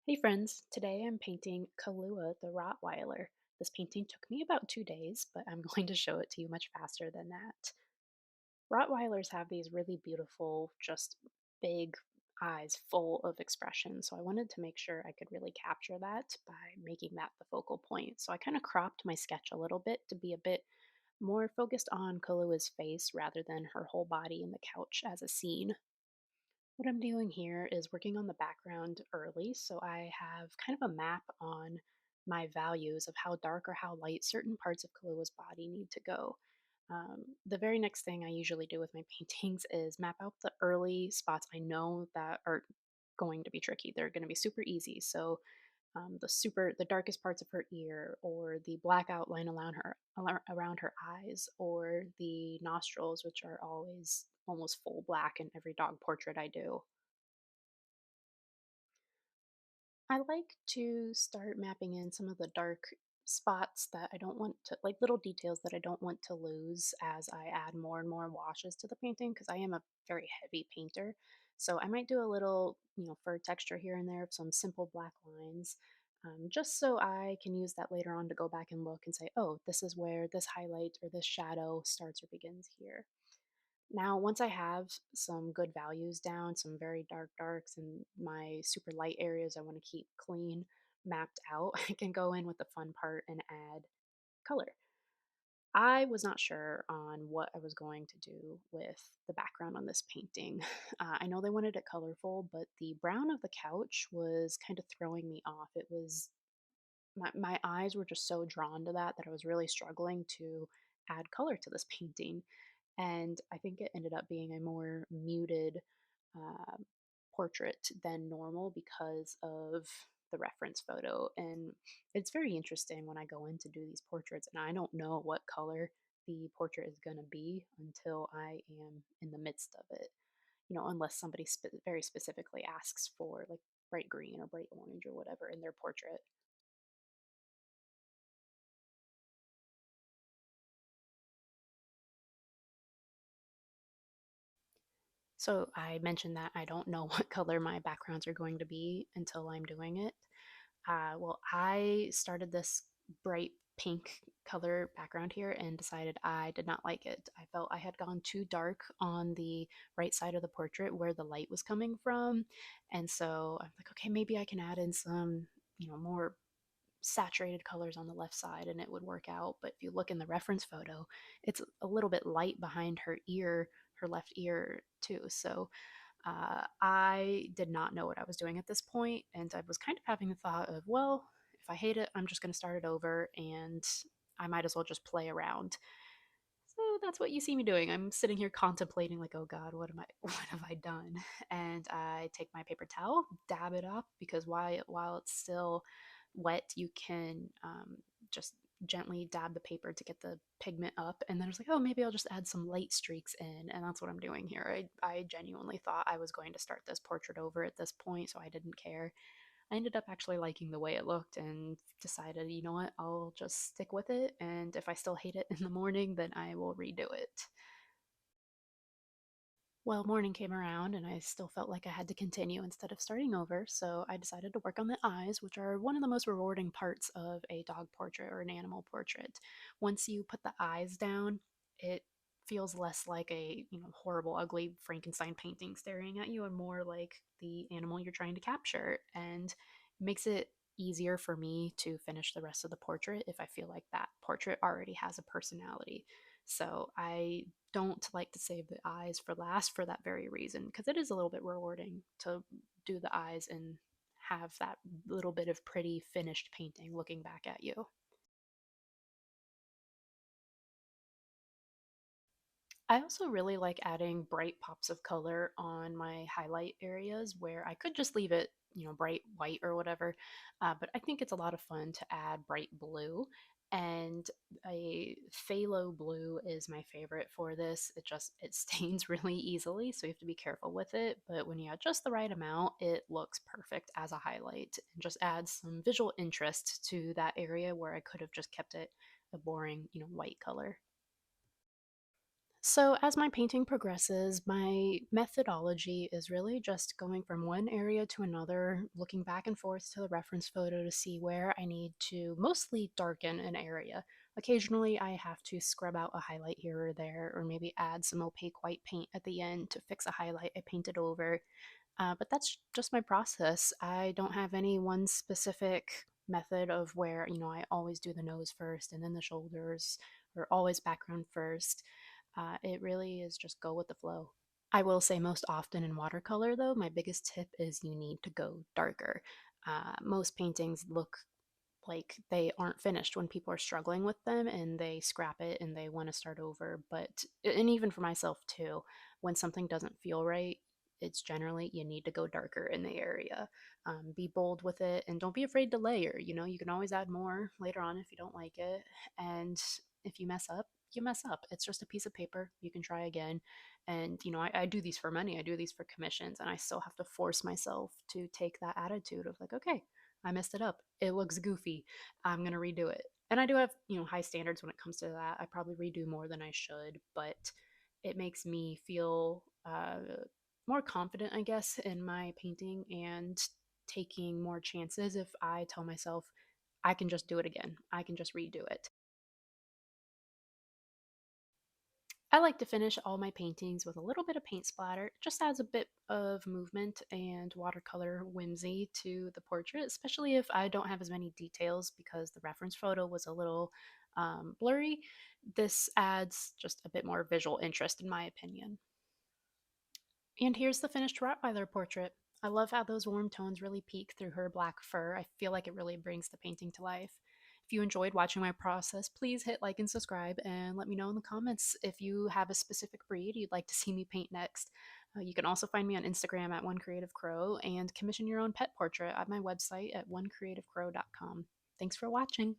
Hey friends, today I'm painting Kalúa the Rottweiler. This painting took me about 2 days, but I'm going to show it to you much faster than that. Rottweilers have these really beautiful, just big eyes full of expression, so I wanted to make sure I could really capture that by making that the focal point. So I kind of cropped my sketch a little bit to be a bit more focused on Kalua's face rather than her whole body in the couch as a scene. What I'm doing here is working on the background early, so I have kind of a map on my values of how dark or how light certain parts of Kalua's body need to go. The very next thing I usually do with my paintings is map out the early spots I know that are going to be tricky. They're going to be super easy. So the darkest parts of her ear, or the black outline around her eyes, or the nostrils, which are always almost full black in every dog portrait I do. I like to start mapping in some of the dark spots that I don't want to, like little details that I don't want to lose as I add more and more washes to the painting, because I am a very heavy painter. So I might do a little, fur texture here and there of some simple black lines, just so I can use that later on to go back and look and say, oh, this is where this highlight or this shadow starts or begins here. Now, once I have some good values down, some very dark darks, and my super light areas I want to keep clean, mapped out, I can go in with the fun part and add color. I was not sure on what I was going to do with the background on this painting. I know they wanted it colorful, but the brown of the couch was kind of throwing me off. It was my eyes were just so drawn to that I was really struggling to add color to this painting. And I think it ended up being a more muted uh, portrait than normal because of the reference photo. And it's very interesting when I go in to do these portraits and I don't know what color the portrait is going to be until I am in the midst of it. Unless somebody very specifically asks for like bright green or bright orange or whatever in their portrait. So I mentioned that I don't know what color my backgrounds are going to be until I'm doing it. Well, I started this bright pink color background here and decided I did not like it. I felt I had gone too dark on the right side of the portrait where the light was coming from. And so I'm like, okay, maybe I can add in some, more saturated colors on the left side and it would work out. But if you look in the reference photo, it's a little bit light behind her ear, her left ear, too. So I did not know what I was doing at this point, and I was kind of having the thought of, well, if I hate it, I'm just going to start it over, and I might as well just play around. So that's what you see me doing. I'm sitting here contemplating, like, oh God, what have I done? And I take my paper towel, dab it up, because while it's still wet, you can just gently dab the paper to get the pigment up. And then I was like, oh, maybe I'll just add some light streaks in. And that's what I'm doing here. I genuinely thought I was going to start this portrait over at this point, so I didn't care. I ended up actually liking the way it looked and decided, you know what, I'll just stick with it. And if I still hate it in the morning, then I will redo it. Well, morning came around and I still felt like I had to continue instead of starting over, so I decided to work on the eyes, which are one of the most rewarding parts of a dog portrait or an animal portrait. Once you put the eyes down, it feels less like a, horrible, ugly Frankenstein painting staring at you and more like the animal you're trying to capture. And it makes it easier for me to finish the rest of the portrait if I feel like that portrait already has a personality. So I don't like to save the eyes for last for that very reason, because it is a little bit rewarding to do the eyes and have that little bit of pretty finished painting looking back at you. I also really like adding bright pops of color on my highlight areas where I could just leave it, bright white or whatever. But I think it's a lot of fun to add bright blue. And a phthalo blue is my favorite for this. It stains really easily, so you have to be careful with it. But when you add just the right amount, it looks perfect as a highlight and just adds some visual interest to that area where I could have just kept it a boring, white color. So, as my painting progresses, my methodology is really just going from one area to another, looking back and forth to the reference photo to see where I need to mostly darken an area. Occasionally, I have to scrub out a highlight here or there, or maybe add some opaque white paint at the end to fix a highlight I painted over. But that's just my process. I don't have any one specific method of where, I always do the nose first and then the shoulders, or always background first. It really is just go with the flow. I will say most often in watercolor, though, my biggest tip is you need to go darker. Most paintings look like they aren't finished when people are struggling with them and they scrap it and they want to start over. But, and even for myself too, when something doesn't feel right, it's generally you need to go darker in the area. Be bold with it and don't be afraid to layer. You can always add more later on if you don't like it. And if you mess up, you mess up. It's just a piece of paper. You can try again. And, I do these for money, I do these for commissions, and I still have to force myself to take that attitude of like, okay, I messed it up. It looks goofy. I'm going to redo it. And I do have, high standards when it comes to that. I probably redo more than I should, but it makes me feel more confident, I guess, in my painting and taking more chances if I tell myself I can just do it again. I can just redo it. I like to finish all my paintings with a little bit of paint splatter. It just adds a bit of movement and watercolor whimsy to the portrait, especially if I don't have as many details because the reference photo was a little blurry. This adds just a bit more visual interest, in my opinion. And here's the finished Rottweiler portrait. I love how those warm tones really peek through her black fur. I feel like it really brings the painting to life. If you enjoyed watching my process, please hit like and subscribe and let me know in the comments if you have a specific breed you'd like to see me paint next. You can also find me on Instagram at OneCreativeCrow and commission your own pet portrait at my website at onecreativecrow.com. Thanks for watching.